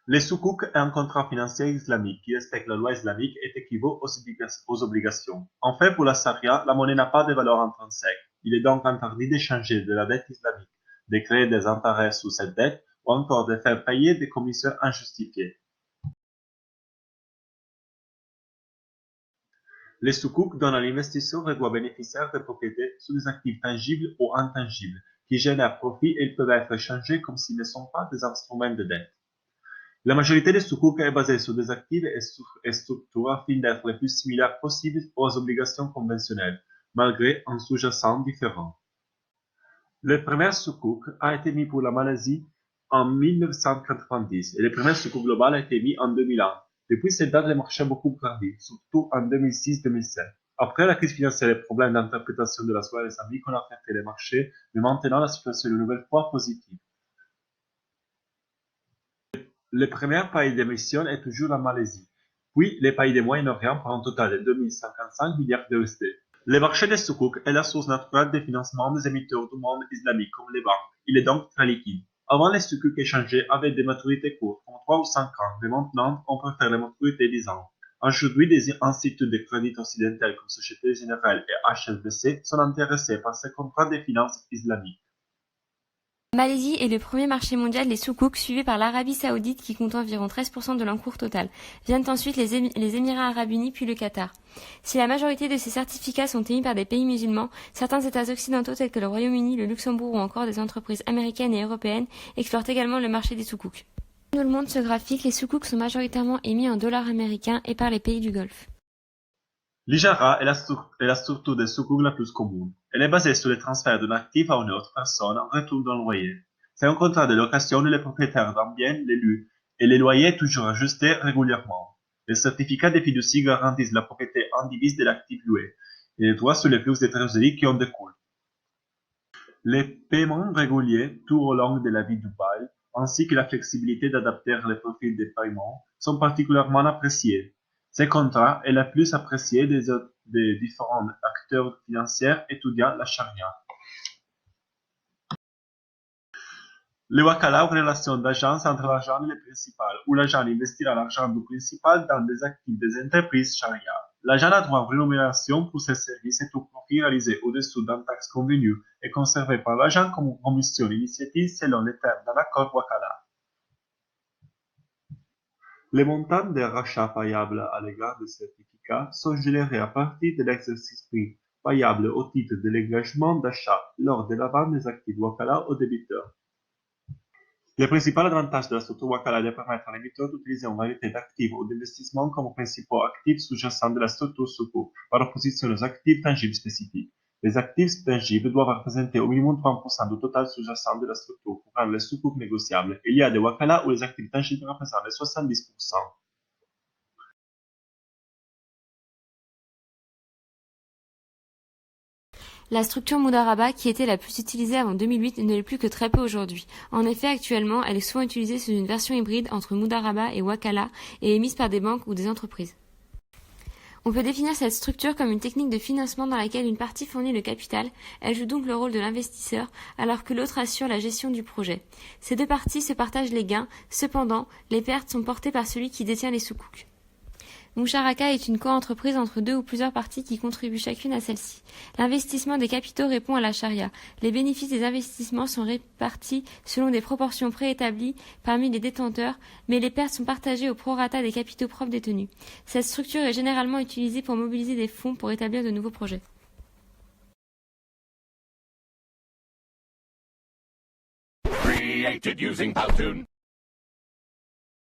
Les soukouks est un contrat financier islamique qui respecte la loi islamique et équivaut aux obligations. En fait, pour la charia, la monnaie n'a pas de valeur intrinsèque. Il est donc interdit d'échanger de la dette islamique, de créer des intérêts sous cette dette ou encore de faire payer des commissions injustifiées. Les soukouks donnent à l'investisseur le droit bénéficiaire de propriétés sur des actifs tangibles ou intangibles qui génèrent profit et ils peuvent être échangés comme s'ils ne sont pas des instruments de dette. La majorité des sukuk est basée sur des actifs et structures afin d'être le plus similaire possible aux obligations conventionnelles, malgré un sous-jacent différent. Le premier sukuk a été mis pour la Malaisie en 1990 et le premier sukuk global a été mis en 2001. Depuis cette date, le marché a beaucoup grandi, surtout en 2006-2007. Après la crise financière et les problèmes d'interprétation de la loi islamique ont affecté les marchés, mais maintenant la situation est une nouvelle fois positive. Le premier pays d'émission est toujours la Malaisie, puis les pays du Moyen-Orient pour un total de 2055 milliards d'USD. Le marché des soukouk est la source naturelle de financement des émetteurs du monde islamique comme les banques. Il est donc très liquide. Avant, les soukouk échangeaient avec des maturités courtes, comme 3 ou 5 ans, mais maintenant, on préfère les maturités 10 ans. Aujourd'hui, des instituts de crédit occidentaux comme Société Générale et HSBC sont intéressés par ces contrats de finances islamiques. La Malaisie est le premier marché mondial des soukouks, suivi par l'Arabie Saoudite qui compte environ 13% de l'encours total. Viennent ensuite les Émirats Arabes Unis puis le Qatar. Si la majorité de ces certificats sont émis par des pays musulmans, certains États occidentaux tels que le Royaume-Uni, le Luxembourg ou encore des entreprises américaines et européennes explorent également le marché des soukouks. Comme nous le montre ce graphique, les soukouks sont majoritairement émis en dollars américains et par les pays du Golfe. L'Ijara est la structure des soukouk la plus commune. Elle est basée sur le transfert d'un actif à une autre personne en retour d'un loyer. C'est un contrat de location où les propriétaires d'un bien l'élu et les loyers toujours ajustés régulièrement. Les certificats de fiducie garantissent la propriété indivise de l'actif loué et les droits sur les flux de trésorerie qui en découlent. Les paiements réguliers tout au long de la vie du bail, ainsi que la flexibilité d'adapter les profils des paiements, sont particulièrement appréciés. Ce contrat est le plus apprécié des différents acteurs financiers étudiant la charia. Le wakala est une relation d'agence entre l'agent et le principal, où l'agent investira l'argent du principal dans des actifs des entreprises charia. L'agent a droit à une rémunération pour ses services et tout profit réalisé au-dessous d'un taxe convenu et conservé par l'agent comme commission initiative selon les termes d'un accord wakala. Les montants des rachats payables à l'égard des certificats sont générés à partir de l'exercice prix payable au titre de l'engagement d'achat lors de la vente des actifs wakala aux débiteurs. Le principal avantage de la structure wakala est de permettre à l'émetteur d'utiliser une variété d'actifs ou d'investissements comme principaux actifs sous-jacents de la structure sukuk, par opposition aux actifs tangibles spécifiques. Les actifs tangibles doivent représenter au minimum 30% du total sous-jacent de la structure pour rendre les sukuk négociables. Il y a des wakala où les actifs tangibles représentent les 70%. La structure Mudaraba, qui était la plus utilisée avant 2008, ne l'est plus que très peu aujourd'hui. En effet, actuellement, elle est souvent utilisée sous une version hybride entre Mudaraba et Wakala et émise par des banques ou des entreprises. On peut définir cette structure comme une technique de financement dans laquelle une partie fournit le capital, elle joue donc le rôle de l'investisseur, alors que l'autre assure la gestion du projet. Ces deux parties se partagent les gains, cependant, les pertes sont portées par celui qui détient les soukouks. Musharaka est une coentreprise entre deux ou plusieurs parties qui contribuent chacune à celle-ci. L'investissement des capitaux répond à la charia. Les bénéfices des investissements sont répartis selon des proportions préétablies parmi les détenteurs, mais les pertes sont partagées au prorata des capitaux propres détenus. Cette structure est généralement utilisée pour mobiliser des fonds pour établir de nouveaux projets. Created using Powtoon.